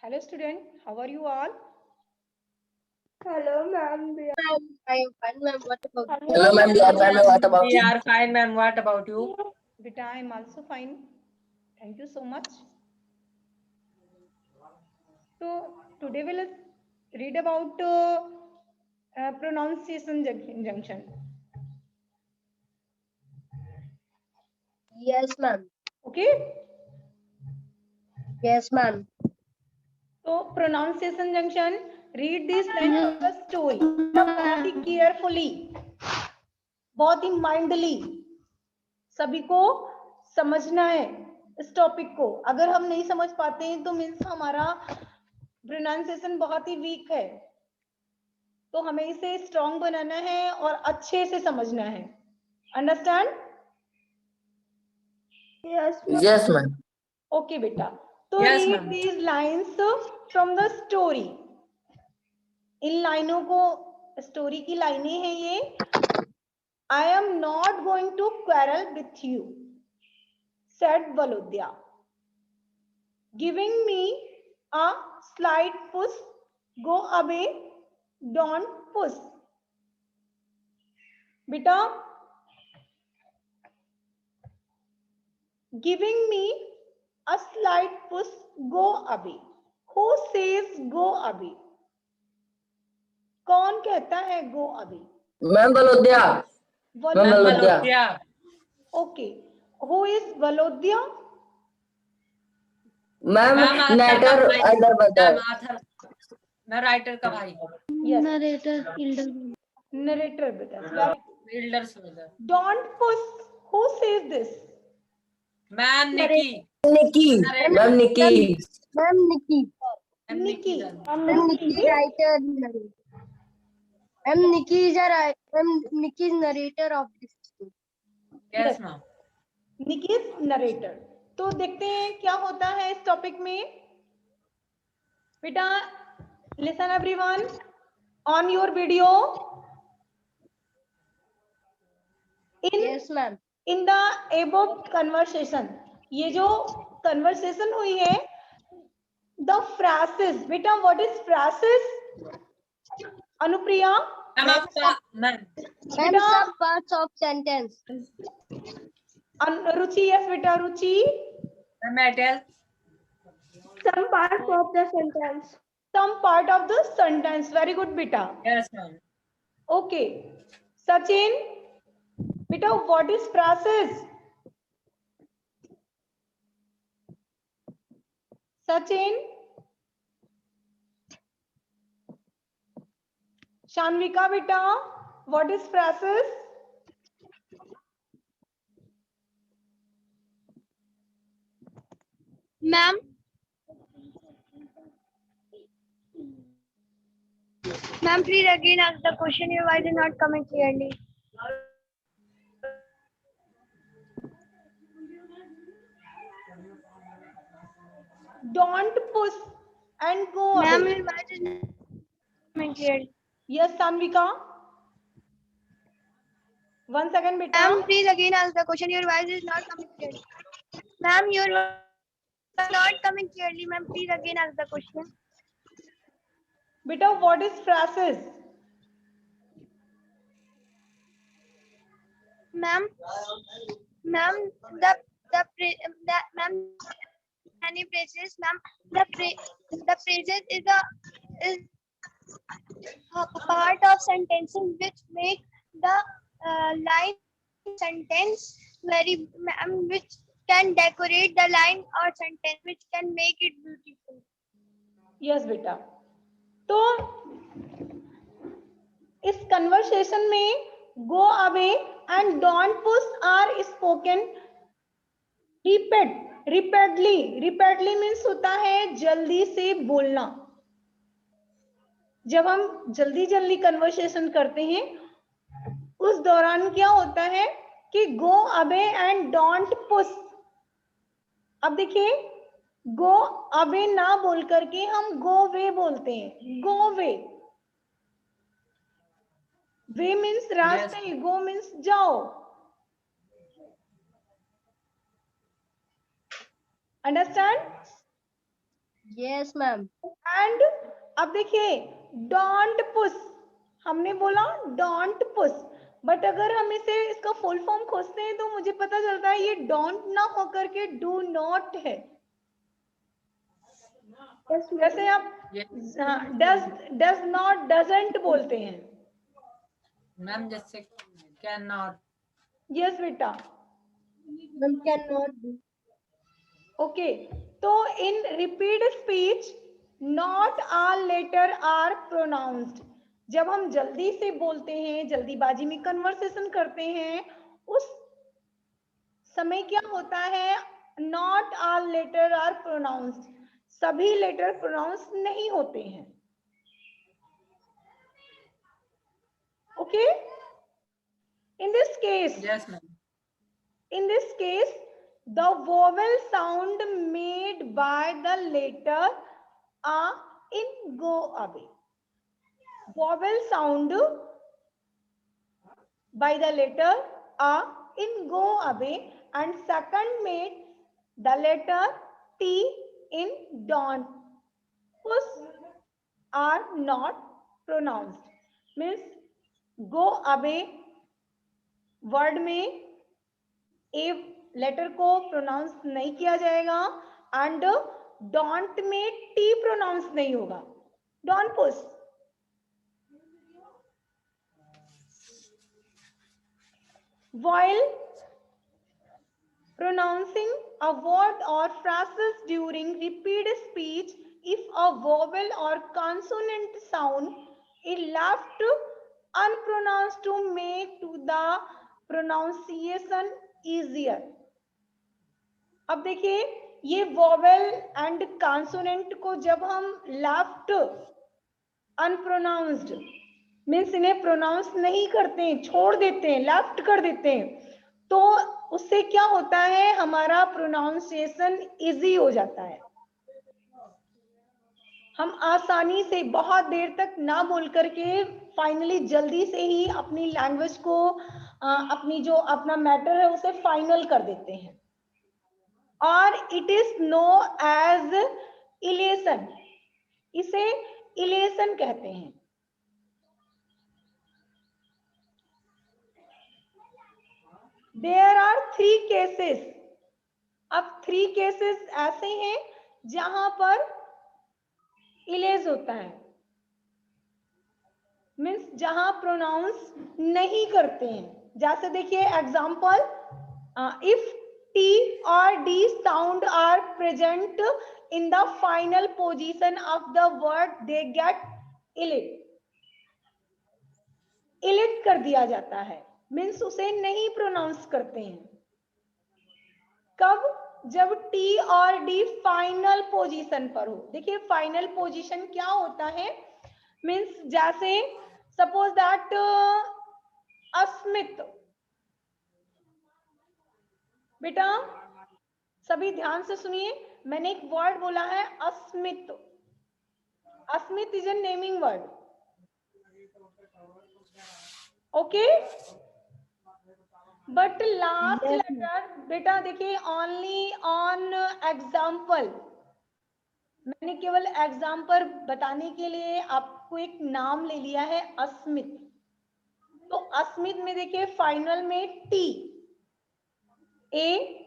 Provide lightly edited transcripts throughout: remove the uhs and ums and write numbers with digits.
Hello student, how are you all? Hello, ma'am. I am fine, ma'am. What about you? Hello, ma'am. We are fine, ma'am. What about We you? are fine, ma'am. What about you? Beta, I am also fine. Thank you so much. So today we'll read about pronunciation junction. Yes, ma'am. Okay. Yes, ma'am. So pronunciation junction. Read these lines of the story. बहुत ही carefully, बहुत ही mindly. सभी को समझना है इस topic को. अगर हम नहीं समझ पाते हैं तो मीन्स हमारा प्रोनाउंसिएशन बहुत ही वीक है. तो हमें इसे स्ट्रॉन्ग बनाना है और अच्छे से समझना है. अंडरस्टैंड? Yes, ma'am. ओके बेटा. तो Yes, read ma'am. These lines from the story. इन लाइनों को, स्टोरी की लाइनें हैं ये. I am not going to quarrel with you, said Volodya, giving me a slight push, go away, don't push. बेटा, giving me a slight push, go away. Who says go away? कौन कहता है go away? Ma'am Valodya. Ma'am Valodya. Valodya. Yeah. Okay. Who is Valodya? Ma'am narrator elder brother. Writer का भाई. Yes. Narrator, Narrator बेटा. Very good. Elders brother. Don't push. Who says this? Ma'am Nikki. Nikki. Ma'am Nikki. Ma'am Nikki. Nikki. Ma'am Nikki writer. Ma'am Nikki is a Ma'am Nikki is narrator of this story. Yes, ma'am. Nikki is narrator. तो देखते हैं क्या होता है इस topic में. बेटा, listen everyone on your video. Yes, ma'am. In the above conversation, ये जो conversation हुई है, the phrases. बेटा, what is phrases? Anupriya. Ma'am आपका ma'am. Ma'am some parts of sentence. Ruchi. yes बेटा, रुचि. Ma'am I tell. some parts of the sentence. Some part of the sentence. Very good बेटा. Yes, ma'am. Okay. Sachin. बेटा, what is phrases? Sachin. शान्विका बेटा, what is phrases? Ma'am. Ma'am, please again ask the question. Your voice is not coming clearly. Don't push and go Ma'am, away. your voice is not coming clearly. Yes, Sanvika. One second, beta. Ma'am, please again ask the question. Your voice is not coming clearly. Ma'am, your voice is not coming clearly. Ma'am, please again ask the question. Beta, what is phrases? Ma'am, ma'am, ma'am, many phrases. Ma'am, the phrases is a part of sentences which make the line sentence very, which can decorate the line or sentence, which can make it beautiful. Yes, बेटा. तो इस conversation में go away and don't push are spoken repeatedly. Repeatedly means होता है जल्दी से बोलना. जब हम जल्दी जल्दी कन्वर्सेशन करते हैं उस दौरान क्या होता है कि go away and don't push. अब देखिए, go away ना बोल करके हम go way बोलते हैं. go way. way means रास्ते. yes. go means जाओ. Understand? Yes, ma'am. एंड अब देखिए डोंट पुश, हमने बोला डोंट पुश, बट अगर हम इसे इसका फुल फॉर्म खोजते हैं तो मुझे पता चलता है ये डोंट ना होकर के डू नॉट है। जैसे आप डज नॉट डजंट बोलते हैं। मैम जैसे कैन नॉट। यस बेटा, Ma'am cannot do. ओके। तो in repeat speech not all letter are pronounced. जब हम जल्दी से बोलते हैं, जल्दीबाजी में कन्वर्सेशन करते हैं, उस समय क्या होता है, not all letter are pronounced, सभी लेटर प्रोनाउंस नहीं होते हैं। Okay, in this case, yes ma'am. in this case the vowel sound made by the letter a in go away, vowel sound by the letter a in go away, and second made the letter t in don't push are not pronounced, means go away word में a letter को pronounce नहीं किया जाएगा, and don't में T pronounce नहीं होगा, don't push. While pronouncing a word or phrases during repeat speech, if a vowel or consonant sound is left unpronounced to make to the pronunciation easier। अब देखिए ये vowel and consonant को जब हम left अनप्रोनाउंस्ड means इन्हें pronounce नहीं करते हैं, छोड़ देते हैं, लेफ्ट कर देते हैं, तो उससे क्या होता है, हमारा प्रोनाउंसिएशन इजी हो जाता है। हम आसानी से बहुत देर तक ना बोल करके फाइनली जल्दी से ही अपनी लैंग्वेज को अपनी जो अपना मैटर है उसे फाइनल कर देते हैं। और it is no as elision, इसे इलेशन कहते हैं। There are 3 cases. अब 3 केसेस ऐसे हैं जहां पर इलेज होता है, मीन्स जहां प्रोनाउंस नहीं करते हैं। जैसे देखिए example, if T or D sound are present in the final position of the word, they get ilit, ilit कर दिया जाता है, मीन्स उसे नहीं प्रोनाउंस करते हैं। कब? जब T और D फाइनल पोजीशन पर हो। देखिए फाइनल पोजीशन क्या होता है, मीन्स जैसे सपोज दैट अस्मित, बेटा सभी ध्यान से सुनिए, मैंने एक वर्ड बोला है Asmit. Asmit is a naming word, okay, but last letter बेटा देखिए ओनली ऑन एग्जाम्पल, मैंने केवल एग्जाम्पल बताने के लिए आपको एक नाम ले लिया है अस्मित। तो अस्मित में देखिए फाइनल में T, a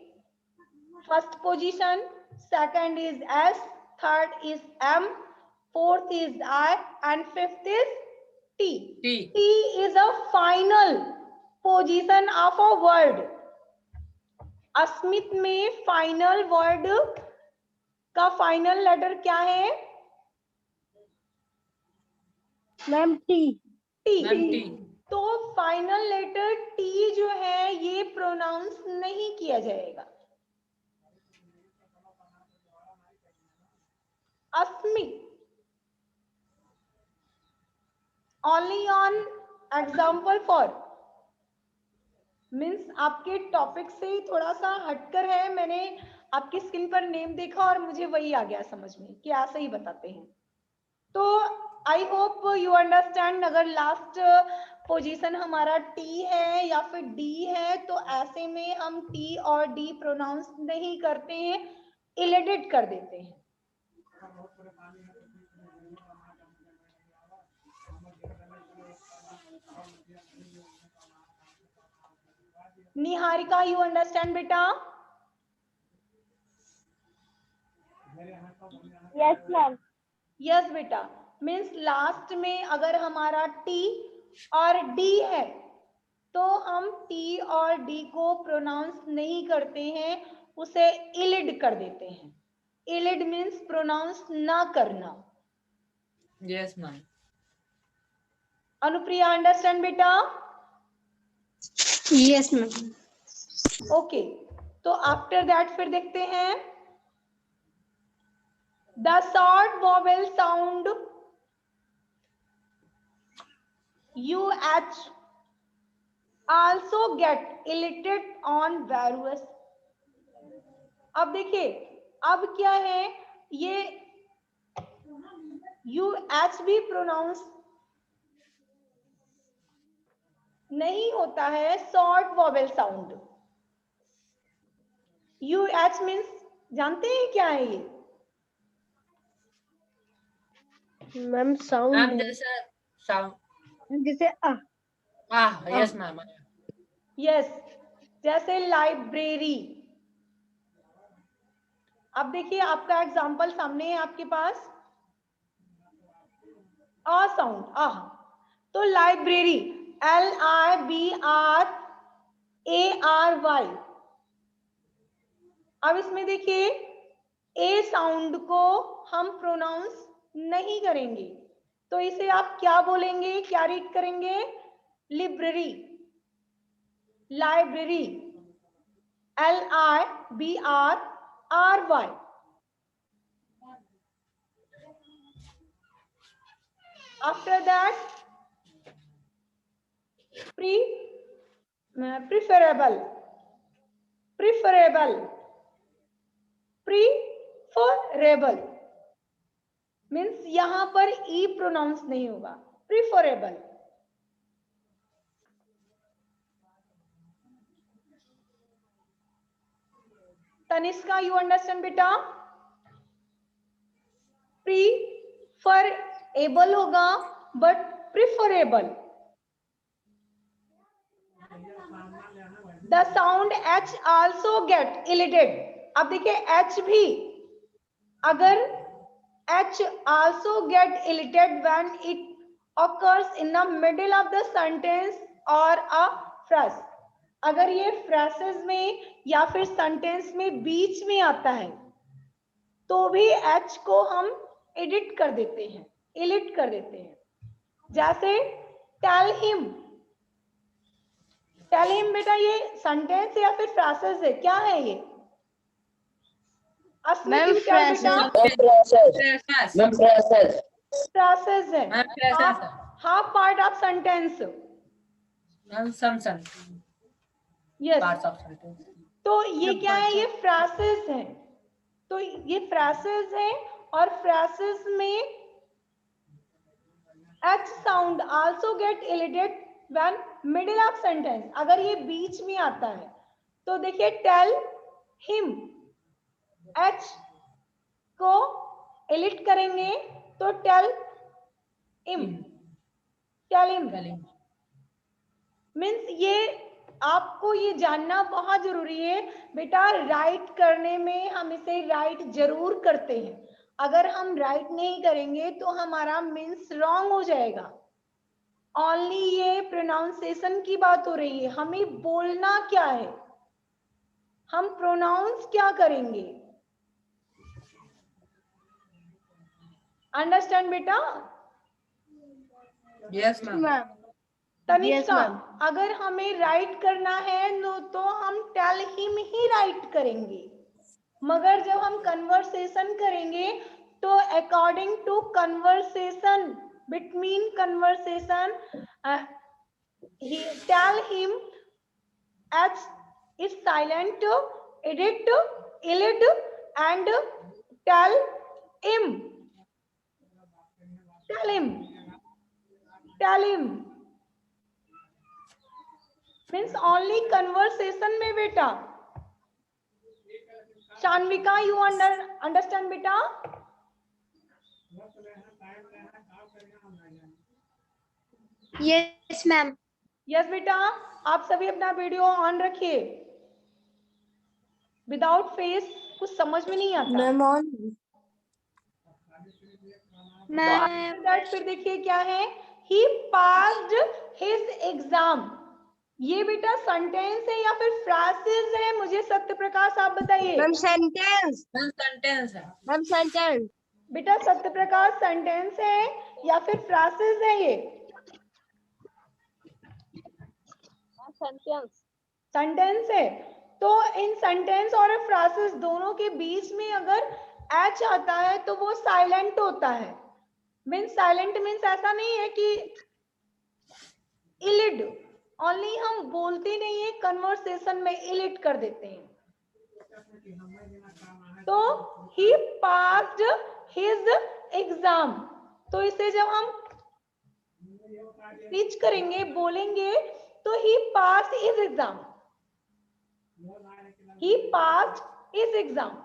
first position, second is S, third is M, fourth is I and fifth is T. T is a final position of a word. Asmit में फाइनल वर्ड का फाइनल लेटर क्या है? Ma'am T. टी। तो final letter T जो है ये pronounce नहीं किया जाएगा। Asmit only on example for, means आपके टॉपिक से ही थोड़ा सा हटकर है, मैंने आपकी स्क्रीन पर नेम देखा और मुझे वही आ गया समझ में कि ऐसे ही बताते हैं। तो आई होप यू अंडरस्टैंड, अगर लास्ट पोजीशन हमारा टी है या फिर डी है तो ऐसे में हम टी और डी प्रोनाउंस नहीं करते हैं, इलेटेड कर देते हैं। निहारिका, you understand बेटा? Yes, ma'am. यस बेटा, मीन्स लास्ट में अगर हमारा टी और डी है तो हम टी और डी को प्रोनाउंस नहीं करते हैं, उसे इलिड कर देते हैं। इलिड मीन्स प्रोनाउंस ना करना। Yes, ma'am. अनुप्रिया, अंडरस्टैंड बेटा? Yes, ma'am. ओके, तो आफ्टर दैट फिर देखते हैं the short vowel sound UH also get elicited on various। अब देखिए, अब क्या है, ये UH भी प्रोनाउंस नहीं होता है short vowel sound. UH means जानते हैं क्या है ये? मैम मैम साउंड जैसे साउंड जैसे यस मैम। यस, जैसे लाइब्रेरी। अब देखिए, आपका एग्जांपल सामने है आपके पास, आ साउंड, आह। तो लाइब्रेरी LIBRARY। अब इसमें देखिए, ए साउंड को हम प्रोनाउंस नहीं करेंगे, तो इसे आप क्या बोलेंगे, क्या रीड करेंगे? Library, library, LIBRRY। After that preferable, preferable, preferable means यहां पर ई प्रोनाउंस नहीं होगा, प्रीफरेबल। तनिष्का, यू अंडरस्टैंड बेटा? प्रीफरेबल होगा but preferable. The sound H also get elided. अब देखिए, H भी, अगर H also get elicited when it occurs in the middle of the sentence or a phrase। अगर ये phrases में या फिर sentence में बीच में आता है तो भी H को हम edit कर देते हैं, elite कर देते हैं। जैसे tell him, tell him बेटा ये sentence है या फिर phrases है, क्या है ये? मैम बेटा मैम प्रोसेस phrases है, मैम प्रेजेंस है half part of sentence। Ma'am some yes, parts of sentence. तो ये क्या है, ये phrases हैं। तो ये phrases हैं और phrases में H sound also get elicited when middle of sentence। अगर ये बीच में आता है तो देखिए, tell him, H को elite करेंगे तो tell him, tell him means ये आपको ये जानना बहुत जरूरी है बेटा। राइट करने में हम इसे राइट जरूर करते हैं, अगर हम राइट नहीं करेंगे तो हमारा मीन्स रॉन्ग हो जाएगा। ओनली ये प्रोनाउंसिएशन की बात हो रही है, हमें बोलना क्या है, हम प्रोनाउंस क्या करेंगे। अंडरस्टैंड बेटा? Yes ma'am. तनिष्का, अगर हमें राइट करना है तो हम टेल हिम ही राइट करेंगे, मगर जब हम कन्वर्सेशन करेंगे तो according to conversation, between conversation, tell him H is silent, edit, illid and tell him, tell him, tell him means only conversation में बेटा। शान्विका, you understand बेटा? Yes, ma'am. यस बेटा, आप सभी अपना वीडियो ऑन रखिए। विदाउट फेस कुछ समझ में नहीं आता। Ma'am on. तो Ma'am. आफ्टर दैट फिर देखिए क्या है, ही पास्ड हिज एग्जाम। ये बेटा सेंटेंस है या फिर फ्रासेस है, मुझे सत्य प्रकाश आप बताइए। Ma'am sentence. मैम सेंटेंस है। Ma'am sentence. बेटा सत्य प्रकाश सेंटेंस है या फिर फ्रासेस है? ये सेंटेंस। सेंटेंस है। तो इन सेंटेंस और फ्रासेस दोनों के बीच में अगर एच आता है तो वो साइलेंट होता है। मीन्स साइलेंट मीन्स ऐसा नहीं है कि इलिड, ओनली हम बोलते नहीं है, कन्वर्सेशन में इलिड कर देते हैं। तो ही पास्ड हिज एग्जाम, तो इसे जब हम स्पीच करेंगे, बोलेंगे, तो he passed his exam, he passed his exam.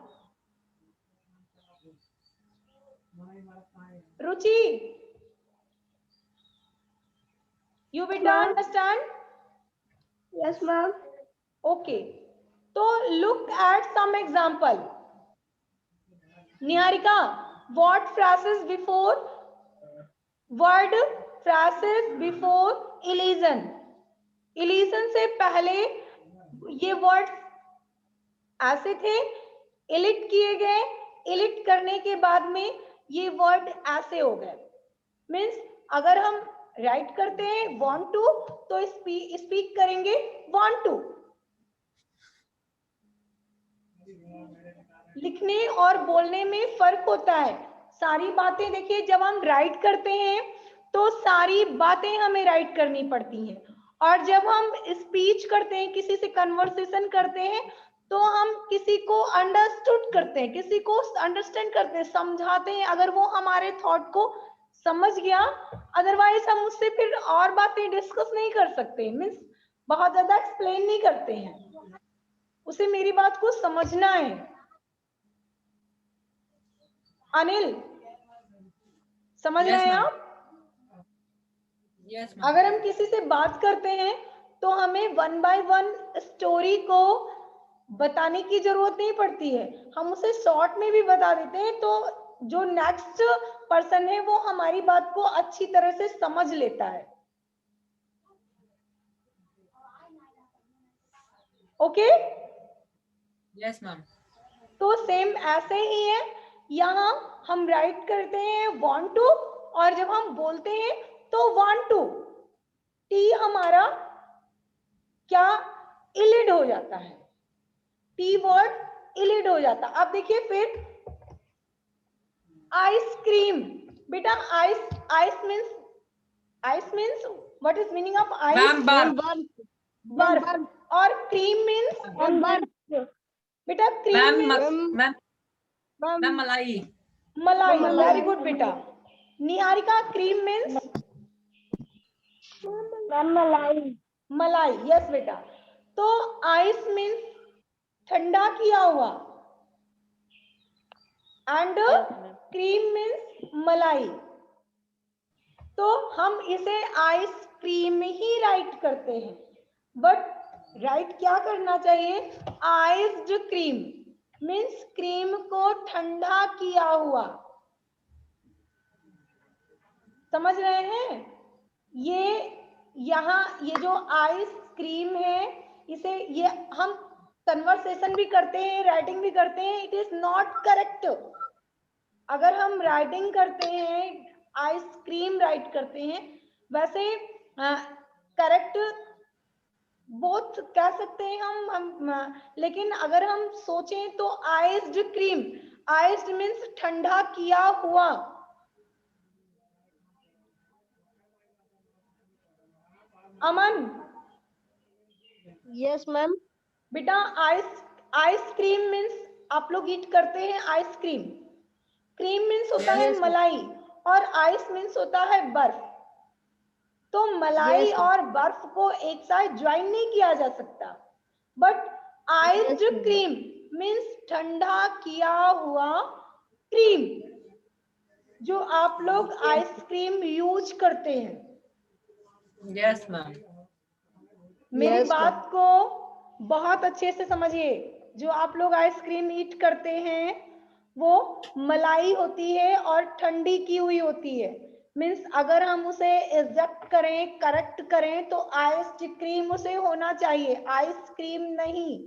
Ruchi, you beta understand? Yes ma'am. Okay, तो look at some example. Niharika, what phrases before word, phrases before elision? elision से पहले ये वर्ड ऐसे थे, इलिट किए गए, इलिट करने के बाद में ये वर्ड ऐसे हो गए। मीन्स अगर हम राइट करते हैं want to, तो स्पीक करेंगे want to। लिखने और बोलने में फर्क होता है। सारी बातें देखिए, जब हम राइट करते हैं तो सारी बातें हमें राइट करनी पड़ती हैं, और जब हम स्पीच करते हैं, किसी से कन्वर्सेशन करते हैं, तो हम किसी को अंडरस्टूड करते हैं, किसी को अंडरस्टैंड करते हैं, समझाते हैं, अगर वो हमारे थॉट को समझ गया। अदरवाइज हम उससे फिर और बातें डिस्कस नहीं कर सकते, मीन्स बहुत ज्यादा एक्सप्लेन नहीं करते हैं, उसे मेरी बात को समझना है। अनिल, समझ Yes, रहे हैं ma'am. आप? Yes, अगर ma'am. हम किसी से बात करते हैं तो हमें वन बाय वन स्टोरी को बताने की जरूरत नहीं पड़ती है, हम उसे शॉर्ट में भी बता देते हैं, तो जो नेक्स्ट पर्सन है वो हमारी बात को अच्छी तरह से समझ लेता है। ओके? Yes, ma'am. तो सेम ऐसे ही है, यहाँ हम राइट करते हैं want to, और जब हम बोलते हैं तो want to, टी हमारा क्या इलिड हो जाता है, टी वर्ड इलिड हो जाता। अब देखिए फिर आइसक्रीम। बेटा ice means what is meaning of ice? Ma'am, bar. बर्फ। और क्रीम मीन्स बेटा cream Ma'am, means ma'am, ma'am, malai. मलाई। वेरी गुड बेटा। निहारिका, क्रीम मीन्स मलाई। मलाई। यस बेटा। तो आइस मीन्स ठंडा किया हुआ, एंड क्रीम मीन्स मलाई। तो हम इसे आइसक्रीम ही राइट करते हैं, बट राइट क्या करना चाहिए? आइस्ड क्रीम मीन्स क्रीम को ठंडा किया हुआ। समझ रहे हैं? ये यहाँ ये जो आइसक्रीम है, इसे ये हम कन्वर्सेशन भी करते हैं, राइटिंग भी करते हैं, इट इज नॉट करेक्ट। अगर हम राइटिंग करते हैं, आइसक्रीम राइट करते हैं, वैसे करेक्ट बोथ कह सकते हैं हम, लेकिन अगर हम सोचें तो आइस्ड क्रीम, आइस्ड मीन्स ठंडा किया हुआ। अमन, यस मैम। बेटा आइसक्रीम मीन्स आप लोग ईट करते हैं आइसक्रीम, क्रीम मीन्स होता है Yes. मलाई, और आइस मीन्स होता है बर्फ। तो मलाई Yes. और बर्फ को एक साथ ज्वाइन नहीं किया जा सकता, but iced Yes, ma'am. Cream means ठंडा किया हुआ क्रीम। जो आप लोग आइसक्रीम यूज करते हैं, Yes, ma'am. मेरी Yes, बात को बहुत अच्छे से समझिए। जो आप लोग आइसक्रीम ईट करते हैं वो मलाई होती है और ठंडी की हुई होती है। मीन्स अगर हम उसे इज्जत करें, करेक्ट करें, तो आइसक्रीम उसे होना चाहिए, आइसक्रीम नहीं।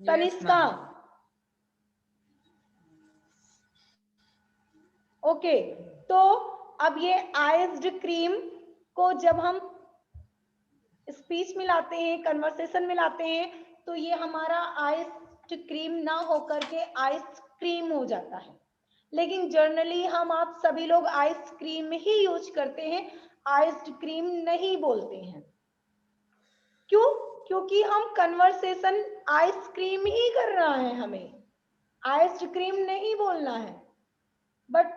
Yes, Tanishka, ma'am. ओके। तो अब ये आइस्ड क्रीम को जब हम स्पीच में लाते हैं, कन्वर्सेशन में लाते हैं, तो ये हमारा आइस्ड क्रीम ना होकर के आइसक्रीम हो जाता है। लेकिन जनरली हम आप सभी लोग आइसक्रीम ही यूज करते हैं, आइस्ड क्रीम नहीं बोलते हैं। क्यों? क्योंकि हम कन्वर्सेशन आइसक्रीम ही कर रहा है, हमें आइस्ड क्रीम नहीं बोलना है। बट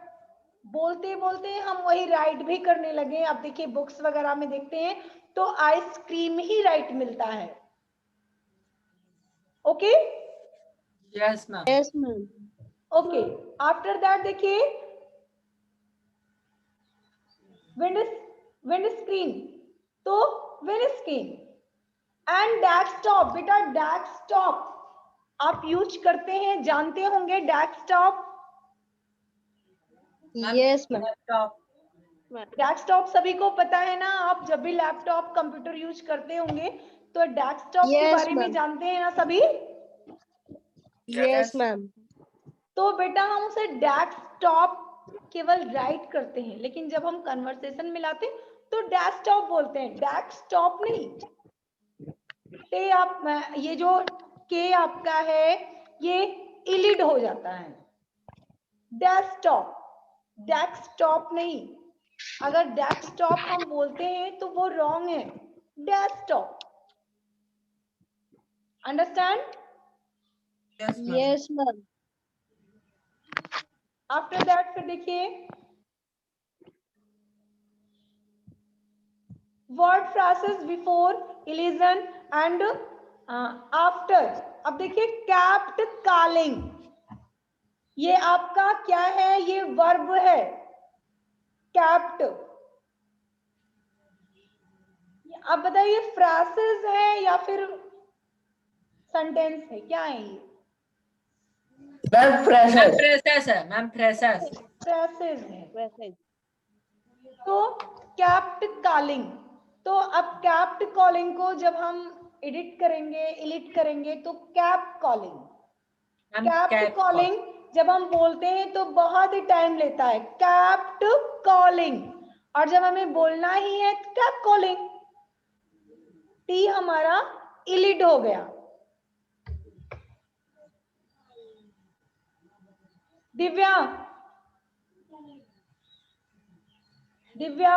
बोलते बोलते हम वही राइट भी करने लगे। अब देखिए बुक्स वगैरह में देखते हैं तो आइसक्रीम ही राइट मिलता है। Okay Yes, ma'am. yes, ma'am. Okay. After that देखिए विंड स्क्रीन, तो विंड स्क्रीन एंड डेस्कटॉप। बेटा डेस्कटॉप आप यूज करते हैं, जानते होंगे desktop. Yes, ma'am. Laptop. Desktop सभी को पता है ना। आप जब भी लैपटॉप कंप्यूटर यूज करते होंगे तो डेस्कटॉप के Yes, बारे में ma'am. जानते हैं ना सभी। Yes, ma'am. तो बेटा हम उसे डेस्कटॉप केवल राइट करते हैं, लेकिन जब हम कन्वर्सेशन में लाते हैं तो डेस्कटॉप बोलते हैं, डेस्कटॉप नहीं। ते आप ये जो के आपका है ये इलिड हो जाता है, डेस्कटॉप, डेस्कटॉप नहीं। अगर डेस्कटॉप हम बोलते हैं तो वो रॉन्ग है, desktop. Understand? Yes, ma'am. Yes, ma'am. After that फिर देखिए वर्ड फ्रासेस बिफोर, इलिजन एंड आफ्टर। अब देखिए कैप्ट कॉलिंग, ये आपका क्या है? ये वर्ब है कैप्ट। अब बताइए फ्रासेस है या फिर सेंटेंस है, क्या है ये? Ma'am, Ma'am, freshers. freshers, sir. Ma'am, freshers. फ्रासेस है। Message. तो कैप्ट कॉलिंग, तो अब कैप्ट कॉलिंग को जब हम एडिट करेंगे, इलिट करेंगे तो cap calling. Ma'am, kept cap call. Calling जब हम बोलते हैं तो बहुत ही टाइम लेता है, कैप्ट कॉलिंग। और जब हमें बोलना ही है तो कैप कॉलिंग। टी हमारा इलिट हो गया। दिव्या, दिव्या,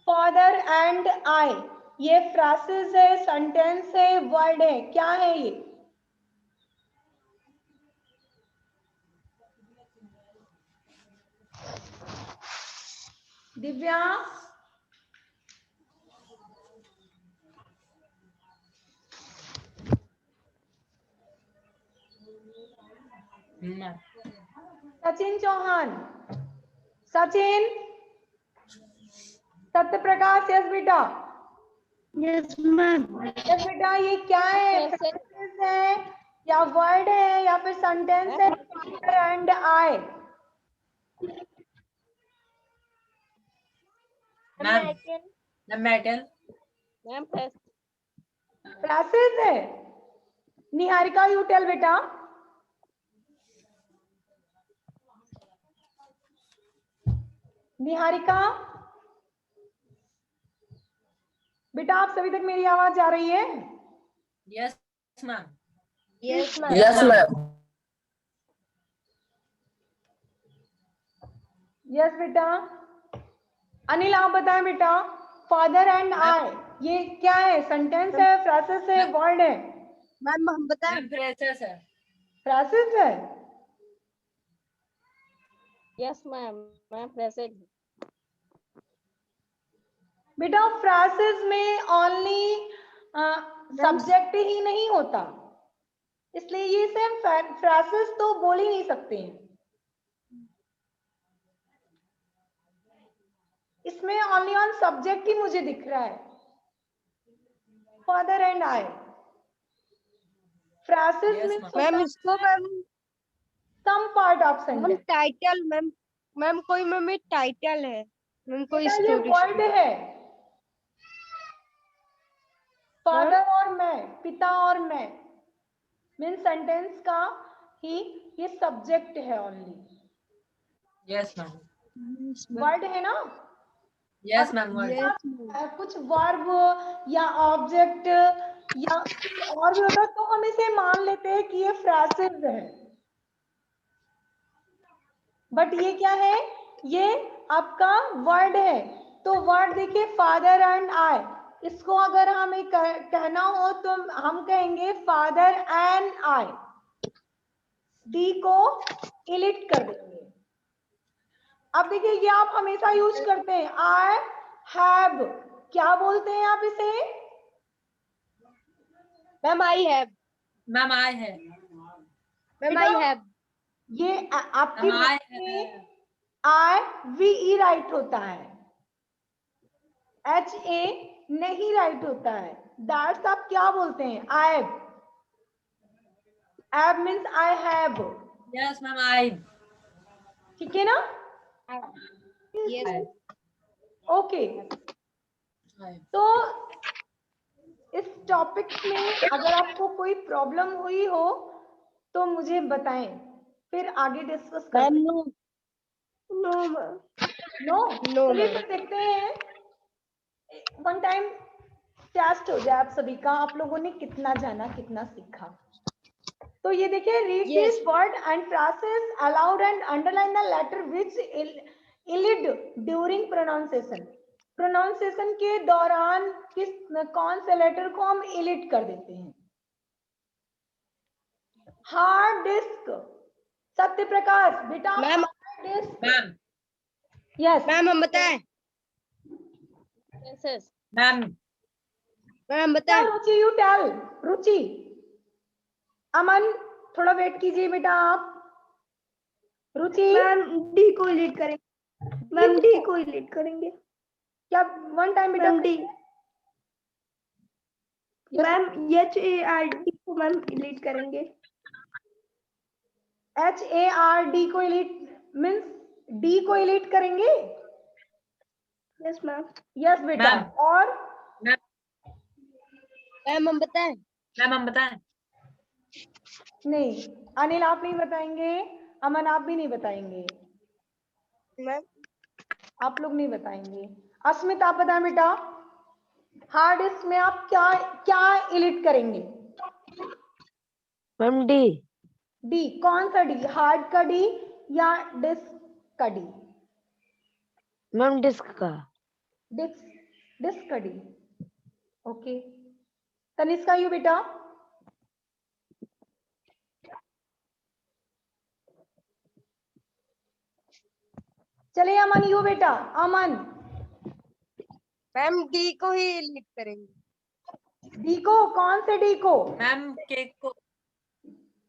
फादर एंड आई, ये फ्रासेस है, सेंटेंस है, वर्ड है, क्या है ये? दिव्या, Ma'am. सचिन चौहान, सचिन, सत्य प्रकाश, यस बेटा, Yes, ma'am. यस बेटा, ये क्या है? फ्रेजेस है या वर्ड है या फिर सेंटेंस है? Father and I. Ma'am. The metal. Ma'am, press. Phrases है। निहारिका यू टेल बेटा। निहारिका बेटा, आप सभी तक मेरी आवाज आ रही है? Yes, ma'am. Yes, ma'am. Yes, ma'am. Yes बेटा। अनिल आप बताएं बेटा, फादर एंड आई ये क्या है? सेंटेंस है, फ्रेजेस है, वर्ड है? Ma'am, हम बताएं? Ma'am, freshers, sir. फ्रेजेस है। Yes, ma'am. Ma'am, present. बेटा फ्रासेस में ओनली सब्जेक्ट ही नहीं होता, इसलिए ये सेम फ्रासेस तो बोल ही नहीं सकते हैं। इसमें ओनली ऑन सब्जेक्ट ही मुझे दिख रहा है, father and I. Phrases Yes, में ma'am. मैम इसको ma'am some part of ma'am sentence. Title ma'am ma'am कोई मैम एक टाइटल है मैम कोई बेटा ये स्टोरी वर्ड है, फादर और मैं, पिता और मैं, मीन सेंटेंस का ही ये सब्जेक्ट है ओनली। Yes, ma'am. वर्ड है ना। Yes, ma'am. Word. कुछ वर्ब या ऑब्जेक्ट या कुछ और भी होता तो हम इसे मान लेते हैं कि ये फ्रासेस है, बट ये क्या है, ये आपका वर्ड है। तो वर्ड देखिए फादर एंड आई, इसको अगर हमें कहना हो तो हम कहेंगे फादर एंड आई, डी को इलिट कर देंगे। अब देखिए ये आप हमेशा यूज करते हैं, आई हैव, क्या बोलते हैं आप इसे? Ma'am I have Ma'am, I have. Ma'am I have ये आपकी Ma'am, I बुक में have. I V E right होता है, एच ए नहीं राइट होता है। दैट्स आप क्या बोलते हैं? I have means I have, Yes, ma'am. I. ठीक है ना? Yes I. Okay I. तो इस टॉपिक में अगर आपको कोई प्रॉब्लम हुई हो तो मुझे बताएं, फिर आगे डिस्कस मैम करें। नो नो नो नो चलिए मैम फिर देखते हैं, वन टाइम टेस्ट हो जाए आप सभी का, आप लोगों ने कितना जाना कितना सीखा। तो ये देखिए, read Yes. This word and phrases aloud and underline the letter which elide during pronunciation. Pronunciation के दौरान कौन से लेटर को हम इलिट कर देते हैं? हार्ड डिस्क, सत्य प्रकाश बेटा, ma'am hard disk, Ma'am. Yes ma'am हम बताएं Ma'am. मैम बताएं रुचि, यू टेल। रुचि, अमन थोड़ा वेट कीजिए बेटा आप। रुचि मैम डी को लीड करेंगे मैम डी को लीड करेंगे क्या वन टाइम बेटा? Ma'am D ma'am H A R D को मैम लीड करेंगे एच ए आर डी को इलिट मीन्स डी को इलिट करेंगे। यस मैम यस बेटा। मैम। और Ma'am. मैम हम बताएं Ma'am, हम बताएं. नहीं, अनिल आप नहीं बताएंगे, अमन आप भी नहीं बताएंगे, मैम आप लोग नहीं बताएंगे। अस्मित आप बताएं बेटा, हार्ड डिस्क में आप क्या क्या इलिट करेंगे? मैम डी डी, कौन सा डी? हार्ड का डी या डिस्क का डी? मैम डिस्क का डिस्क, डिस्क का डी। ओके, तनिष्का यू बेटा। चलिए अमन यू बेटा, अमन मैम डी को ही लीड करेंगे डी को, कौन से डी को? Ma'am, केक को.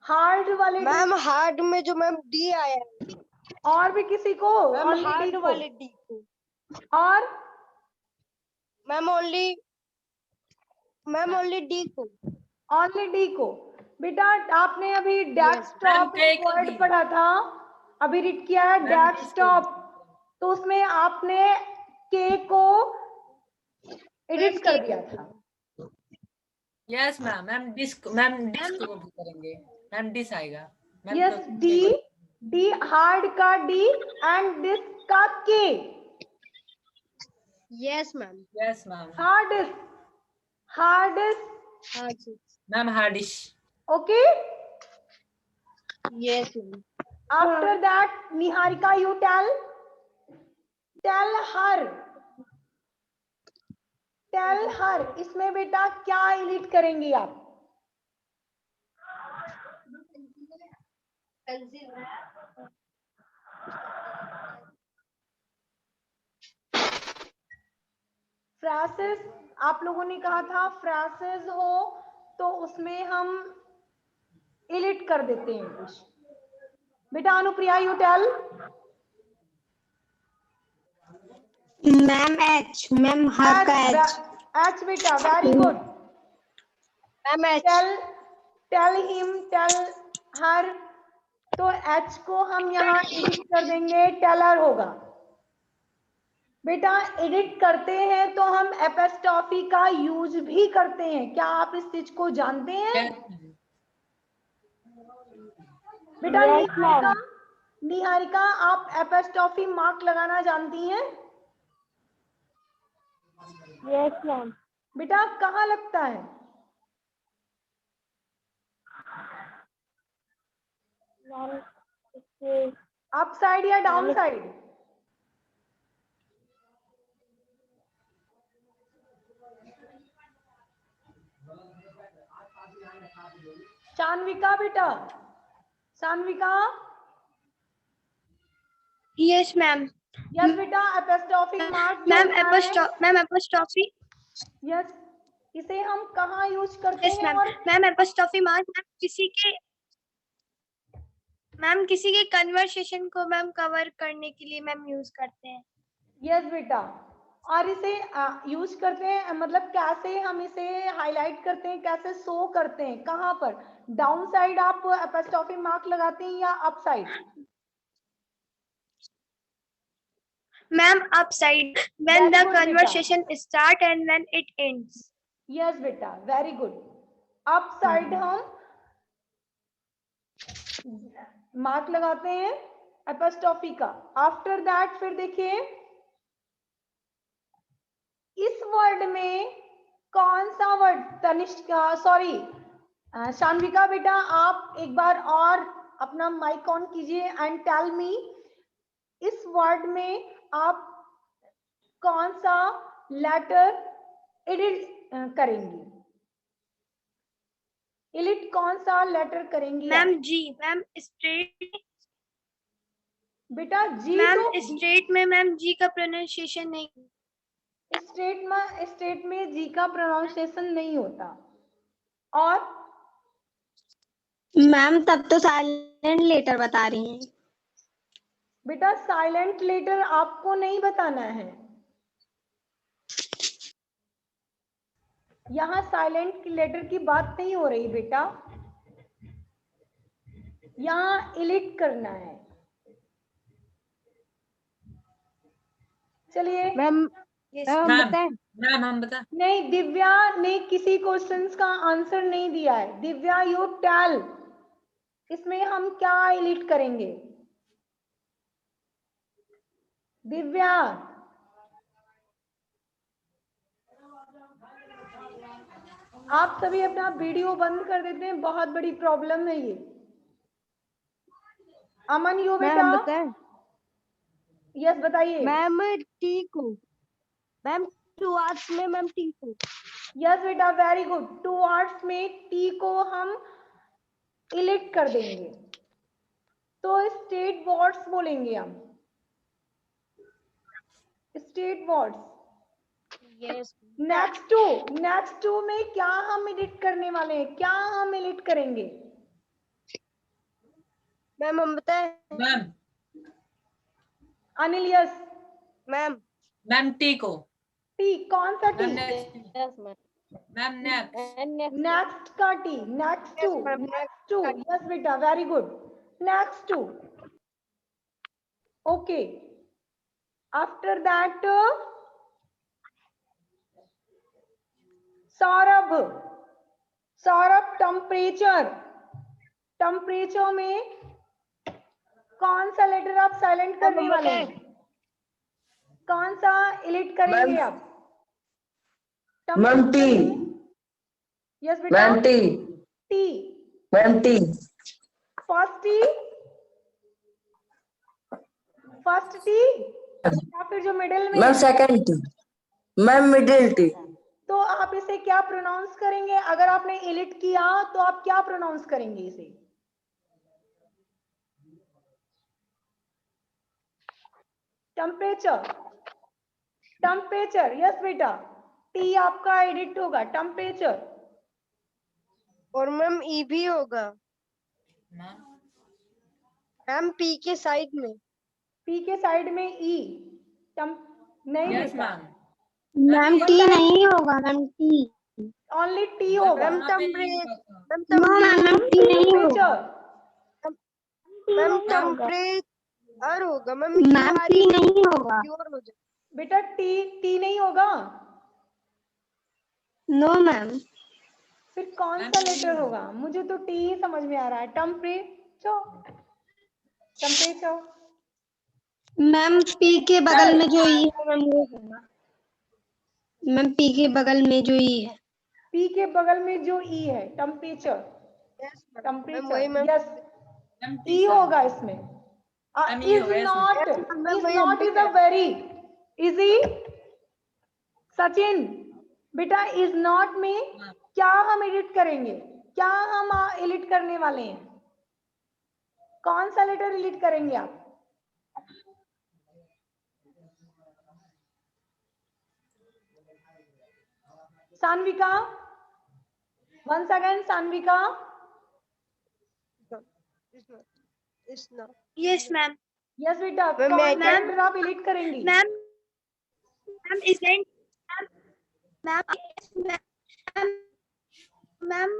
हार्ड वाले D? मैम हार्ड में जो मैम डी आया है और भी किसी को? मैम Only D हार्ड को? वाले डी को और मैम ओनली डी को ओनली डी को। बेटा आपने अभी डेस्कटॉप Ma'am, K को वर्ड भी. पढ़ा था, अभी रीड किया है Ma'am, डेस्कटॉप, तो उसमें आपने के को एडिट कर दिया था। Yes, ma'am. Ma'am, disc. Ma'am, disc को भी करेंगे. Ma'am, डिस आएगा. Ma'am, यस, तो डी, K को. डी हार्ड का डी एंड डिस्क का K. Yes ma'am Yes, ma'am. Hard disk, hard disk, Ma'am, hardish. Okay. Yes ma'am after that Niharika you tell, tell her, tell her, इसमें बेटा क्या edit करेंगी आप? फ्रासेस, आप लोगों ने कहा था फ्रासेस हो तो उसमें हम इलिट कर देते हैं कुछ। बेटा Anupriya you tell. Ma'am H, ma'am her का एच। एच बेटा very good. Ma'am H. Tell him, tell her, तो एच को हम यहाँ एडिट कर देंगे, टेलर होगा। बेटा एडिट करते हैं तो हम एपोस्ट्रोफी का यूज भी करते हैं, क्या आप इस चीज को जानते हैं? Yes, ma'am. बेटा Yes, निहारिका, ma'am. निहारिका आप एपोस्ट्रोफी मार्क लगाना जानती हैं? Yes ma'am. बेटा कहाँ लगता है? अप साइड या डाउन साइड? शान्विका बेटा, शान्विका। Yes, ma'am. यस बेटा एपोस्ट्रोफी मार्क जो Ma'am, होता है, ma'am, apostrophe. यस, इसे हम कहाँ यूज करते Yes, हैं? ma'am. और Ma'am, apostrophe mark मैम किसी के कन्वर्सेशन को मैम कवर करने के लिए मैम यूज करते हैं। यस बेटा, और इसे यूज करते हैं, मतलब कैसे हम इसे हाईलाइट करते हैं, कैसे शो करते हैं, कहाँ पर? डाउन साइड आप एपोस्ट्रोफी मार्क लगाते हैं या up side? Ma'am upside Very when the good, beta. conversation start and when it ends. Yes बेटा वेरी गुड। अप साइड हम मार्क लगाते हैं एपोस्ट्रोफी का। आफ्टर दैट फिर देखिए इस वर्ड में कौन सा वर्ड, तनिष्का सॉरी शान्विका बेटा आप एक बार और अपना माइक ऑन कीजिए एंड टेल मी, इस वर्ड में आप कौन सा लेटर एडिट करेंगी? एडिट कौन सा लेटर करेंगी मैम आप? जी, मैम स्ट्रेट, बेटा जी मैम तो स्ट्रेट में मैम जी का प्रोनाउंसिएशन नहीं। स्टेट में जी का प्रोनाउंसिएशन नहीं होता। और मैम तब तो साइलेंट लेटर बता रही हैं। बेटा साइलेंट लेटर आपको नहीं बताना है, यहाँ साइलेंट लेटर की बात नहीं हो रही बेटा, यहाँ इलिट करना है। चलिए मैम मैम बताएं। मैम हम बता। नहीं, दिव्या ने किसी क्वेश्चंस का आंसर नहीं दिया है। दिव्या यू टेल, इसमें हम क्या इलिट करेंगे? दिव्या आप सभी अपना वीडियो बंद कर देते हैं, बहुत बड़ी प्रॉब्लम है ये। अमन यू बेटा, मैम बताएं। यस बताइए। मैम टी को, मैम टू आवर्स में मैम टी को। यस बेटा वेरी गुड, 2 आवर्स में टी को हम इलिट कर देंगे, तो स्टेट वर्ड्स बोलेंगे हम, state words. Yes next to में क्या हम एडिट करने वाले हैं, क्या हम एडिट करेंगे? मैम हम बताएं। Ma'am Anil yes. Ma'am ma'am T को। टी कौन सा T? Ma'am next. Ma'am next. Next का टी, नेक्स्ट टू यस बेटा very good, next to. Okay after that Saurabh, Saurabh temperature, temperature में कौन सा लेटर आप साइलेंट करने वाले हैं? कौन सा इलिट करेंगे आप? Ma'am T. यस बेटा ma'am T. T, ma'am T. First T, first T या फिर जो मिडिल में? Ma'am second T. Ma'am middle T. तो आप इसे क्या प्रोनाउंस करेंगे? अगर आपने इलिट किया तो आप क्या प्रोनाउंस करेंगे इसे? टेम्परेचर, टेम्परेचर यस बेटा, टी आपका एडिट होगा टेम्परेचर। और मैम ई भी होगा। मैम मैम पी के साइड में। पी के साइड में ई। नहीं यस बेटा, मैम मैम टी नहीं होगा मैम टी। ओनली टी होगा। मैम यहाँ पे नहीं टेम्परेचर। होगा। नो मैम मैम टी नहीं होगा। टेम्परेचर। मैम टेम्परेचर होगा मैम। मैम टी नहीं होगा। प्योर हो जाए। बेटा टी नहीं होगा, नो मैम। फिर कौन मैम, सा टी लेटर होगा। होगा? मुझे तो टी ही समझ में आ रहा है। Temperature, temperature. मैम पी के बगल में जो ई है मैम वो होगा। मैम पी के बगल में जो ई है। पी के बगल में जो ई है, टेम्परेचर। यस मैम वही temperature, ma'am. Yes, ma'am E T होगा इसमें। मैम ई इज होगा, yes, नॉट, मैम इज वही नॉट हम भी is a very easy. Sachin बेटा, इज नॉट में हाँ। क्या हम एडिट करेंगे? क्या हम एडिट करने वाले हैं? कौन सा लेटर एडिट करेंगे आप? Sanvika, one second Sanvika. It's not. Yes, ma'am. Yes बेटा, मैम, कौन मैं सा मैम- लेटर आप एडिट करेंगी? Ma'am, ma'am, isn't ma'am, ma'am, ma'am,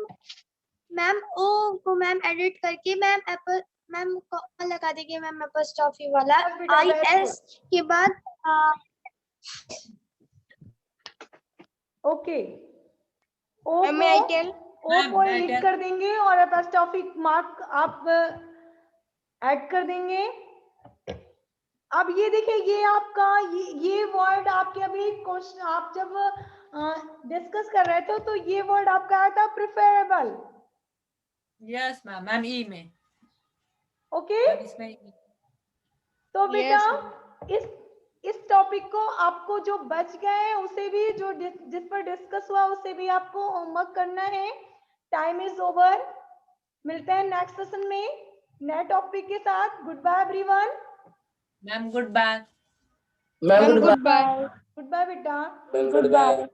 ma'am, ओ को मैम एडिट करके मैम एप्पल मैम को लगा देंगे मैम एपोस्ट्रोफी वाला Yes, बेटा, आई very एस के बाद ओके, ओ मैम आई को टेल। ओ को मैं एडिट tell- कर देंगे और एपोस्ट्रोफी मार्क आप ऐड कर देंगे। अब ये देखिए, ये आपका ये वर्ड आपके अभी क्वेश्चन आप जब डिस्कस कर रहे थे तो ये वर्ड आपका आया था प्रिफरेबल। यस मैम, मैम ई में। ओके, मैम इसमें E। तो बेटा Yes, इस टॉपिक को आपको जो बच गए हैं उसे भी, जो जिस पर डिस्कस हुआ उसे भी आपको होमवर्क करना है। Time is over. मिलते हैं नेक्स्ट सेशन में नए टॉपिक के साथ। Goodbye everyone. Ma'am goodbye. Ma'am goodbye. goodbye. Goodbye बेटा। Ma'am good bye.